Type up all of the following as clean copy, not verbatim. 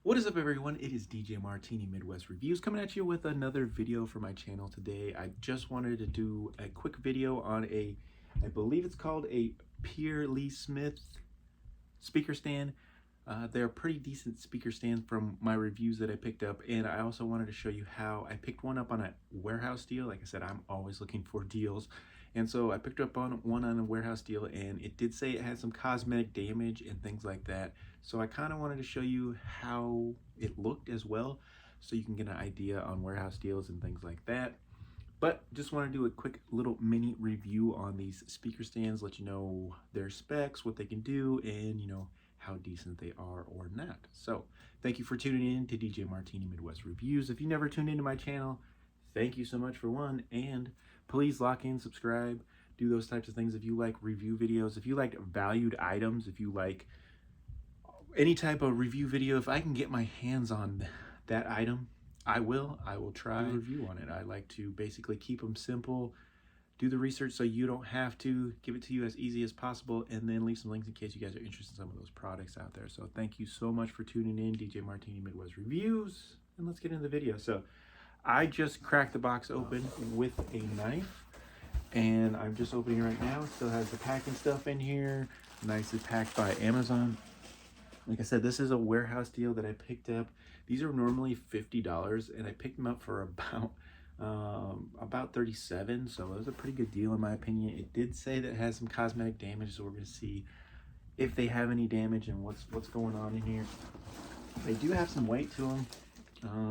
What is up, everyone? It is DJ Martini Midwest Reviews coming at you with another video for my channel today. I just wanted to do a quick video on I believe it's called a PERLESMITH speaker stand. They're pretty decent speaker stands from my reviews that I picked up, and I also wanted to show you how I picked one up on a warehouse deal. Like I said, I'm always looking for deals, and so I picked up one on a warehouse deal, and it did say it had some cosmetic damage and things like that. So I kind of wanted to show you how it looked as well, so you can get an idea on warehouse deals and things like that. But just want to do a quick little mini review on these speaker stands, let you know their specs, what they can do, and how decent they are or not. So thank you for tuning in to DJ Martini Midwest Reviews. If you never tuned into my channel, thank you so much for one, and please lock in, subscribe, do those types of things if you like review videos, if you like valued items, if you like any type of review video. If I can get my hands on that item, I will try a review on it. I like to basically keep them simple, do the research so you don't have to, give it to you as easy as possible, and then leave some links in case you guys are interested in some of those products out there. So thank you so much for tuning in, DJ Martini Midwest Reviews, and let's get into the video. So I just cracked the box open with a knife, and I'm just opening it right now. It still has the packing stuff in here, nicely packed by Amazon. Like I said, this is a warehouse deal that I picked up. These are normally $50, and I picked them up for about $37, so it was a pretty good deal in my opinion. It did say that it has some cosmetic damage, so we're going to see if they have any damage and what's going on in here. They do have some weight to them.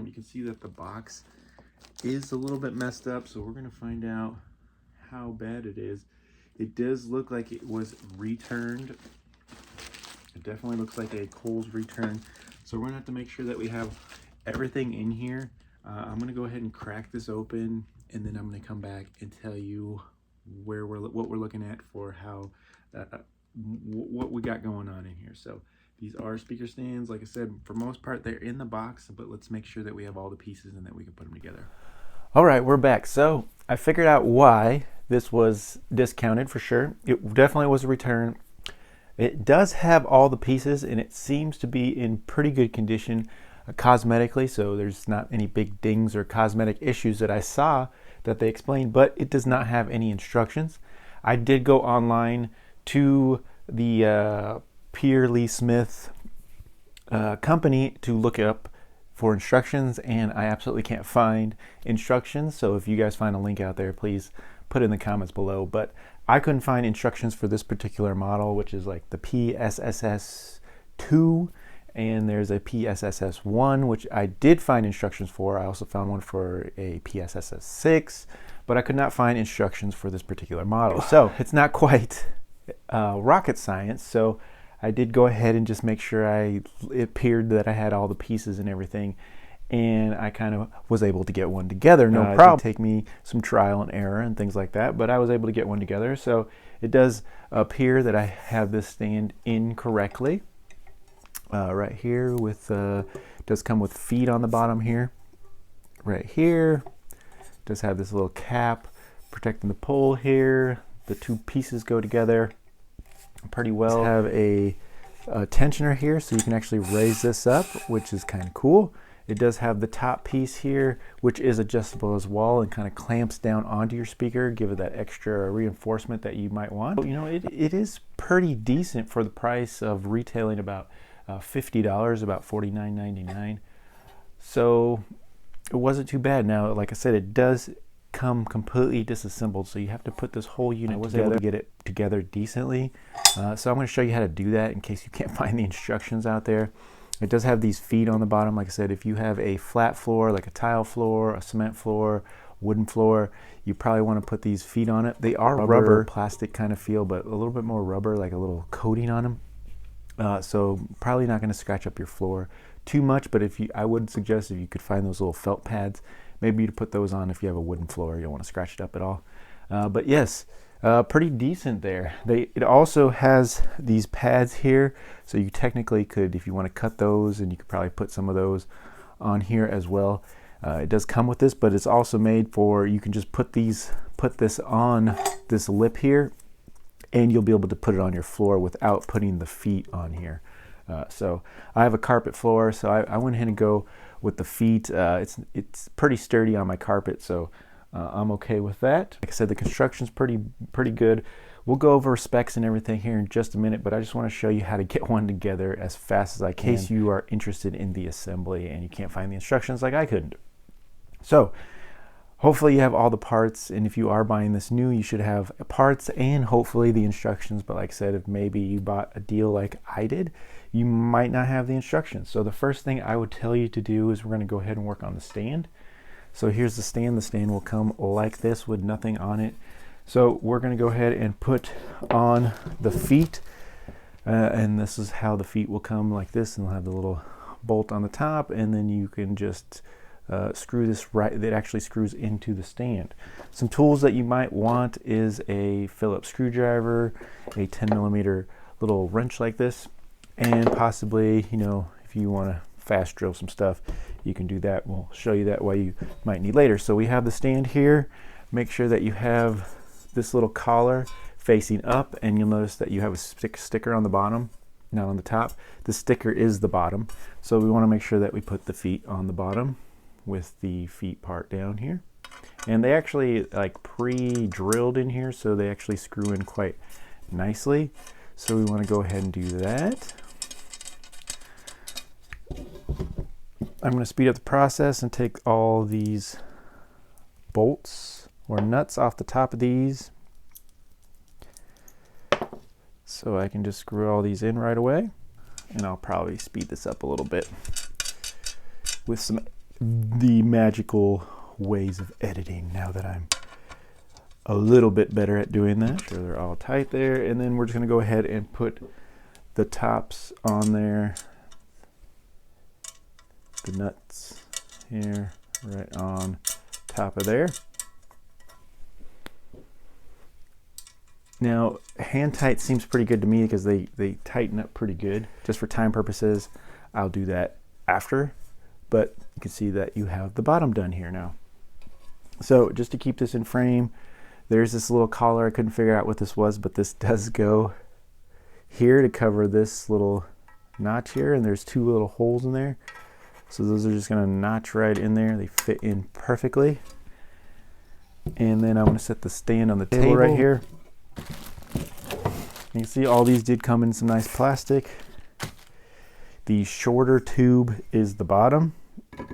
You can see that the box is a little bit messed up, so we're going to find out how bad it is. It does look like it was returned. It definitely looks like a Kohl's return. So we're gonna have to make sure that we have everything in here. I'm gonna go ahead and crack this open, and then I'm gonna come back and tell you what we're looking at for how what we got going on in here. So these are speaker stands. Like I said, for most part they're in the box, but let's make sure that we have all the pieces and that we can put them together. All right, we're back. So I figured out why this was discounted for sure. It definitely was a return. It does have all the pieces, and it seems to be in pretty good condition cosmetically, so there's not any big dings or cosmetic issues that I saw that they explained, but it does not have any instructions. I did go online to the PERLESMITH company to look up for instructions, and I absolutely can't find instructions. So if you guys find a link out there, please put it in the comments below. But I couldn't find instructions for this particular model, which is like the PSSS 2, and there's a PSSS 1, which I did find instructions for. I also found one for a PSSS 6, but I could not find instructions for this particular model. So it's not quite rocket science. So I did go ahead and just make sure it appeared that I had all the pieces and everything, and I kind of was able to get one together. No problem. It did take me some trial and error and things like that, but I was able to get one together. So it does appear that I have this stand incorrectly. Right here with does come with feet on the bottom here. Right here does have this little cap protecting the pole here. The two pieces go together pretty well. Have a tensioner here, so you can actually raise this up, which is kind of cool. It does have the top piece here, which is adjustable as well and kind of clamps down onto your speaker, give it that extra reinforcement that you might want. It is pretty decent for the price of retailing about $50, about $49.99. So it wasn't too bad. Now, like I said, it does come completely disassembled, so you have to put this whole unit together. I was able to get it together decently. So I'm going to show you how to do that in case you can't find the instructions out there. It does have these feet on the bottom. Like I said, if you have a flat floor, like a tile floor, a cement floor, wooden floor, you probably want to put these feet on it. They are rubber, plastic kind of feel, but a little bit more rubber, like a little coating on them. So probably not going to scratch up your floor too much, but I would suggest if you could find those little felt pads, maybe you'd put those on if you have a wooden floor. You don't want to scratch it up at all. But yes, pretty decent there. It also has these pads here, so you technically could, if you want to cut those, and you could probably put some of those on here as well. It does come with this, but it's also made for, you can just put this on this lip here, and you'll be able to put it on your floor without putting the feet on here. So I have a carpet floor, so I went ahead and go with the feet. It's pretty sturdy on my carpet, so I'm okay with that. Like I said, the construction's pretty good. We'll go over specs and everything here in just a minute, but I just want to show you how to get one together as fast as I can in case you are interested in the assembly and you can't find the instructions like I couldn't. So hopefully you have all the parts, and if you are buying this new, you should have parts and hopefully the instructions. But like I said, if maybe you bought a deal like I did, you might not have the instructions. So the first thing I would tell you to do is we're going to go ahead and work on the stand. So here's the stand. The stand will come like this with nothing on it. So we're going to go ahead and put on the feet, and this is how the feet will come like this, and they'll have the little bolt on the top, and then you can just screw this right. It actually screws into the stand. Some tools that you might want is a Phillips screwdriver, a 10mm little wrench like this, and possibly, you know, if you want to fast drill some stuff, you can do that. We'll show you that what you might need later. So we have the stand here. Make sure that you have this little collar facing up, and you'll notice that you have a sticker on the bottom, not on the top. The sticker is the bottom, so we want to make sure that we put the feet on the bottom with the feet part down here. And they actually like pre-drilled in here, so they actually screw in quite nicely. So we want to go ahead and do that. I'm going to speed up the process and take all these bolts or nuts off the top of these, so I can just screw all these in right away. And I'll probably speed this up a little bit with some the magical ways of editing now that I'm a little bit better at doing that. So they're all tight there, and then we're just going to go ahead and put the tops on there, the nuts here right on top of there. Now, hand tight seems pretty good to me because they tighten up pretty good. Just for time purposes, I'll do that after, but you can see that you have the bottom done here now. So just to keep this in frame, there's this little collar. I couldn't figure out what this was, but this does go here to cover this little notch here, and there's two little holes in there. So those are just going to notch right in there. They fit in perfectly. And then I'm going to set the stand on the table right here. You can see all these did come in some nice plastic. The shorter tube is the bottom,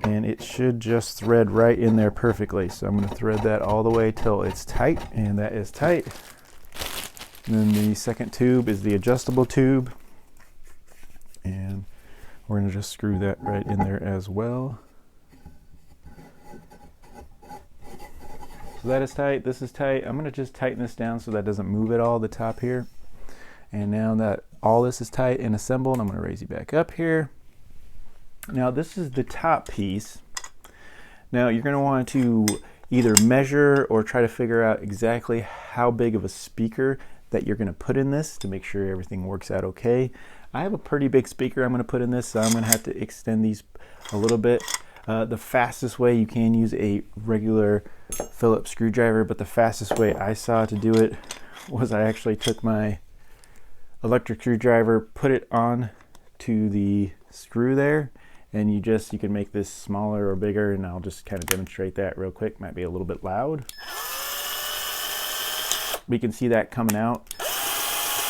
and it should just thread right in there perfectly. So I'm going to thread that all the way till it's tight, and that is tight. And then the second tube is the adjustable tube, and we're going to just screw that right in there as well. So that is tight, this is tight. I'm going to just tighten this down so that doesn't move at all, the top here. And now that all this is tight and assembled, I'm going to raise you back up here. Now this is the top piece. Now you're going to want to either measure or try to figure out exactly how big of a speaker that you're going to put in this to make sure everything works out okay. I have a pretty big speaker I'm going to put in this, so I'm going to have to extend these a little bit. The fastest way, you can use a regular Phillips screwdriver, but the fastest way I saw to do it was I actually took my electric screwdriver, put it on to the screw there, and you can make this smaller or bigger, and I'll just kind of demonstrate that real quick. Might be a little bit loud. We can see that coming out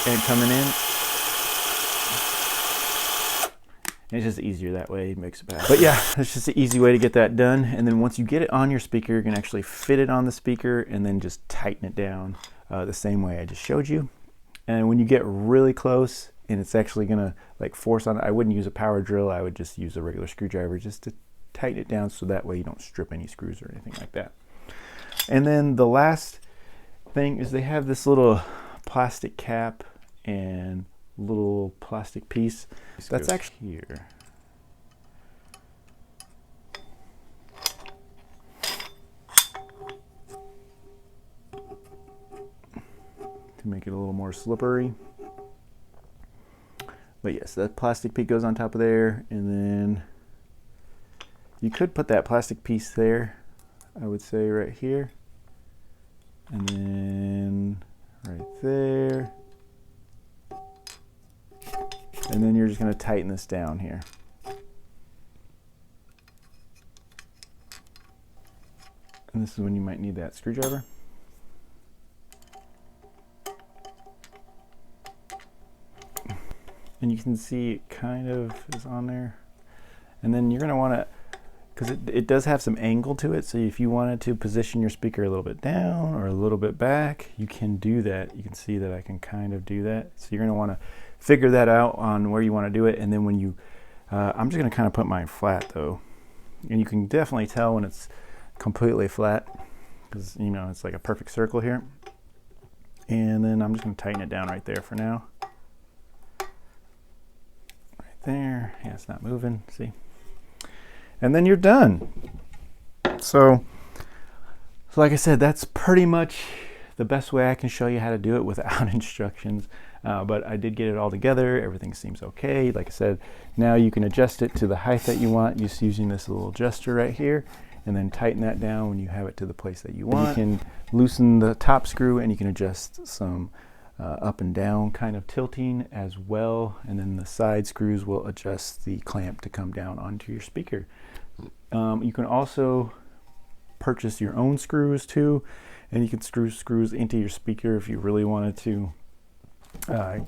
and coming in. It's just easier that way, it makes it better. But yeah, it's just an easy way to get that done. And then once you get it on your speaker, you can actually fit it on the speaker and then just tighten it down the same way I just showed you. And when you get really close and it's actually gonna like force on it, I wouldn't use a power drill, I would just use a regular screwdriver just to tighten it down so that way you don't strip any screws or anything like that. And then the last thing is they have this little plastic cap and little plastic piece that's actually here. To make it a little more slippery. But yes, that plastic piece goes on top of there, and then you could put that plastic piece there, I would say right here, and then right there. And then you're just going to tighten this down here. And this is when you might need that screwdriver. And you can see it kind of is on there. And then you're going to want to, because it does have some angle to it, so if you wanted to position your speaker a little bit down or a little bit back, you can do that. You can see that I can kind of do that. So you're going to want to figure that out on where you want to do it. And then when you, I'm just going to kind of put mine flat though. And you can definitely tell when it's completely flat, because you know it's like a perfect circle here. And then I'm just going to tighten it down right there for now. Right there. Yeah, it's not moving. See? And then you're done. So like I said, that's pretty much the best way I can show you how to do it without instructions. But I did get it all together. Everything seems okay. Like I said, now you can adjust it to the height that you want just using this little adjuster right here, and then tighten that down when you have it to the place that you want. You can loosen the top screw, and you can adjust some up and down kind of tilting as well. And then the side screws will adjust the clamp to come down onto your speaker. You can also purchase your own screws too, and you can screw screws into your speaker if you really wanted to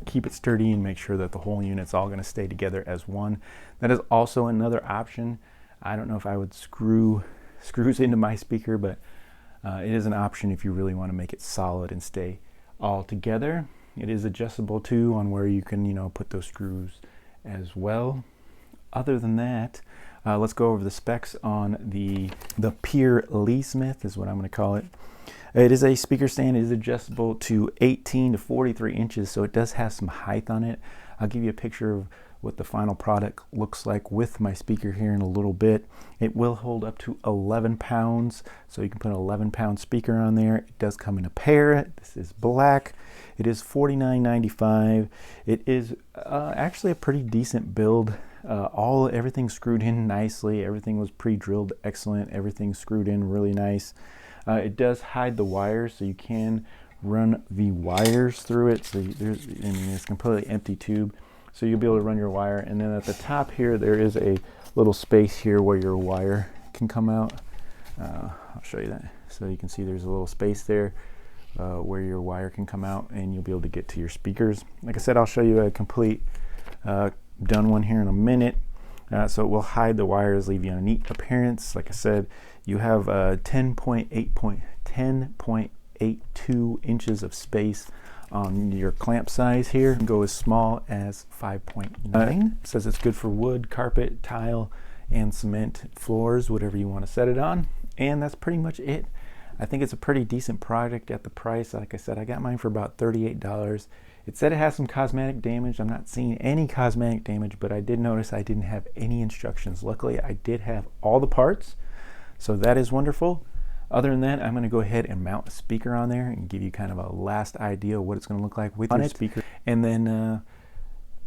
keep it sturdy and make sure that the whole unit's all going to stay together as one. That is also another option. I don't know if I would screw screws into my speaker, but it is an option if you really want to make it solid and stay all together. It is adjustable too on where you can, you know, put those screws as well. Other than that, let's go over the specs on the PERLESMITH is what I'm going to call it. It is a speaker stand. It is adjustable to 18 to 43 inches, so it does have some height on it. I'll give you a picture of what the final product looks like with my speaker here in a little bit. It will hold up to 11 pounds, so you can put an 11-pound speaker on there. It does come in a pair. This is black. It is $49.95. It is actually a pretty decent build. Everything's screwed in nicely. Everything was pre-drilled excellent. Everything's screwed in really nice. It does hide the wires, so you can run the wires through it. So it's completely empty tube, so you'll be able to run your wire. And then at the top here, there is a little space here where your wire can come out. I'll show you that. So you can see there's a little space there where your wire can come out, and you'll be able to get to your speakers. Like I said, I'll show you a complete done one here in a minute. So it will hide the wires, leave you a neat appearance. Like I said, you have 10.82 inches of space on your clamp size here. You can go as small as 5.9. It says it's good for wood, carpet, tile, and cement floors, whatever you want to set it on. And that's pretty much it. I think it's a pretty decent product at the price. Like I said, I got mine for about $38. It said it has some cosmetic damage. I'm not seeing any cosmetic damage, but I did notice I didn't have any instructions. Luckily, I did have all the parts, so that is wonderful. Other than that, I'm going to go ahead and mount a speaker on there and give you kind of a last idea of what it's going to look like with your speaker. And then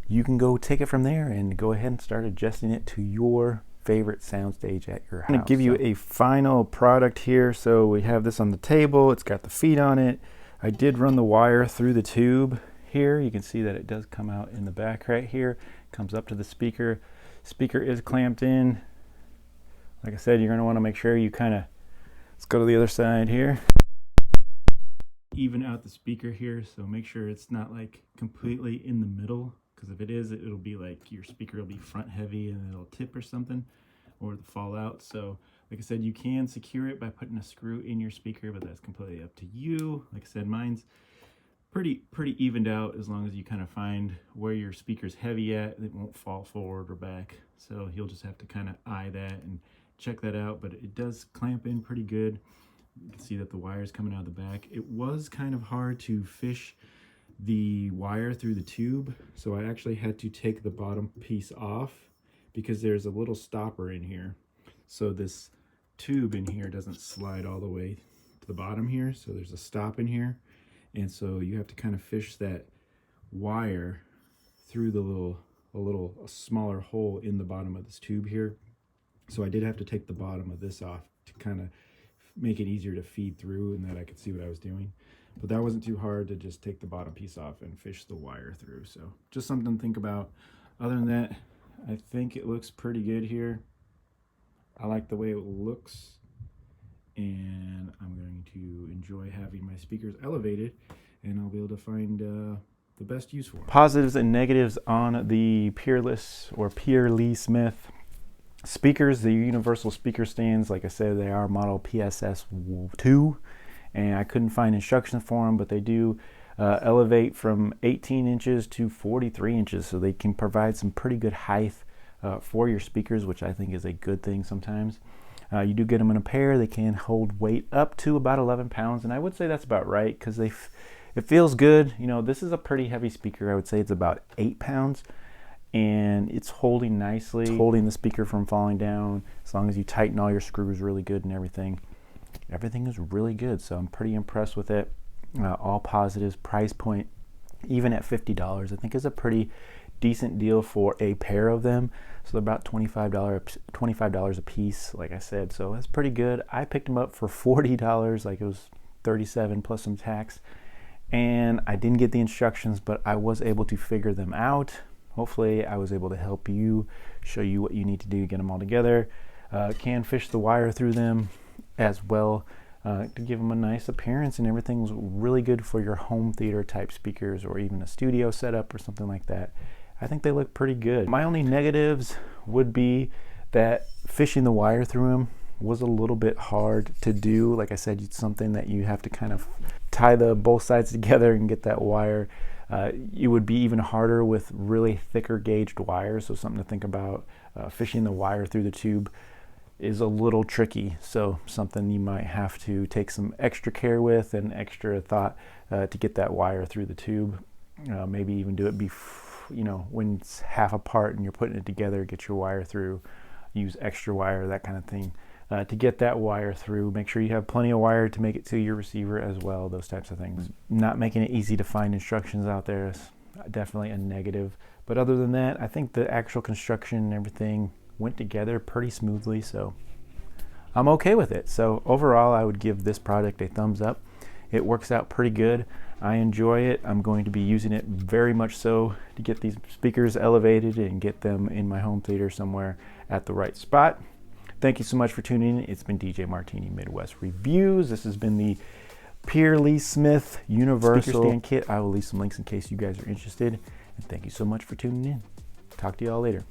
you can go take it from there and go ahead and start adjusting it to your favorite soundstage at your house. I'm going to give you a final product here. So we have this on the table. It's got the feet on it. I did run the wire through the tube here. You can see that it does come out in the back right here. Comes up to the speaker. Speaker is clamped in. Like I said, you're going to want to make sure you kind of, let's go to the other side here. Even out the speaker here, so make sure it's not like completely in the middle, because if it is, it'll be like your speaker will be front heavy and it'll tip or something, or it'll fall out. So like I said, you can secure it by putting a screw in your speaker, but that's completely up to you. Like I said, mine's pretty evened out as long as you kind of find where your speaker's heavy at. It won't fall forward or back, so you'll just have to kind of eye that and check that out. But it does clamp in pretty good. You can see that the wire's coming out of the back. It was kind of hard to fish the wire through the tube, so I actually had to take the bottom piece off because there's a little stopper in here, so this tube in here doesn't slide all the way to the bottom here. So there's a stop in here, and so you have to kind of fish that wire through the a smaller hole in the bottom of this tube here. So I did have to take the bottom of this off to kind of make it easier to feed through and that I could see what I was doing. But that wasn't too hard to just take the bottom piece off and fish the wire through. So just something to think about. Other than that, I think it looks pretty good here. I like the way it looks, and I'm going to enjoy having my speakers elevated, and I'll be able to find the best use for them. Positives and negatives on the PERLESMITH speakers, the Universal Speaker Stands. Like I said, they are model PSS2, and I couldn't find instructions for them, but they do elevate from 18 inches to 43 inches, so they can provide some pretty good height for your speakers, which I think is a good thing sometimes. You do get them in a pair. They can hold weight up to about 11 pounds, and I would say that's about right because it feels good. You know, this is a pretty heavy speaker. I would say it's about 8 pounds, and it's holding nicely. It's holding the speaker from falling down as long as you tighten all your screws really good and everything. Everything is really good, so I'm pretty impressed with it. All positives. Price point, even at $50, I think is a pretty decent deal for a pair of them. So they're about $25 a piece, like I said, so that's pretty good. I picked them up for $40, like it was $37 plus some tax, and I didn't get the instructions, but I was able to figure them out. Hopefully I was able to help you, show you what you need to do to get them all together. Can fish the wire through them as well to give them a nice appearance, and everything's really good for your home theater type speakers or even a studio setup or something like that. I think they look pretty good. My only negatives would be that fishing the wire through them was a little bit hard to do. Like I said, it's something that you have to kind of tie both sides together and get that wire. It would be even harder with really thicker gauged wires, so something to think about. Fishing the wire through the tube is a little tricky, so something you might have to take some extra care with and extra thought to get that wire through the tube. Maybe even do it when it's half apart and you're putting it together, get your wire through, use extra wire, that kind of thing, to get that wire through. Make sure you have plenty of wire to make it to your receiver as well, those types of things. Not making it easy to find instructions out there is definitely a negative, but other than that, I think the actual construction and everything went together pretty smoothly, so I'm okay with it. So overall, I would give this product a thumbs up. It works out pretty good. I enjoy it. I'm going to be using it very much so to get these speakers elevated and get them in my home theater somewhere at the right spot. Thank you so much for tuning in. It's been DJ Martini Midwest Reviews. This has been the PERLESMITH Universal Speaker Stand Kit. I will leave some links in case you guys are interested. And thank you so much for tuning in. Talk to y'all later.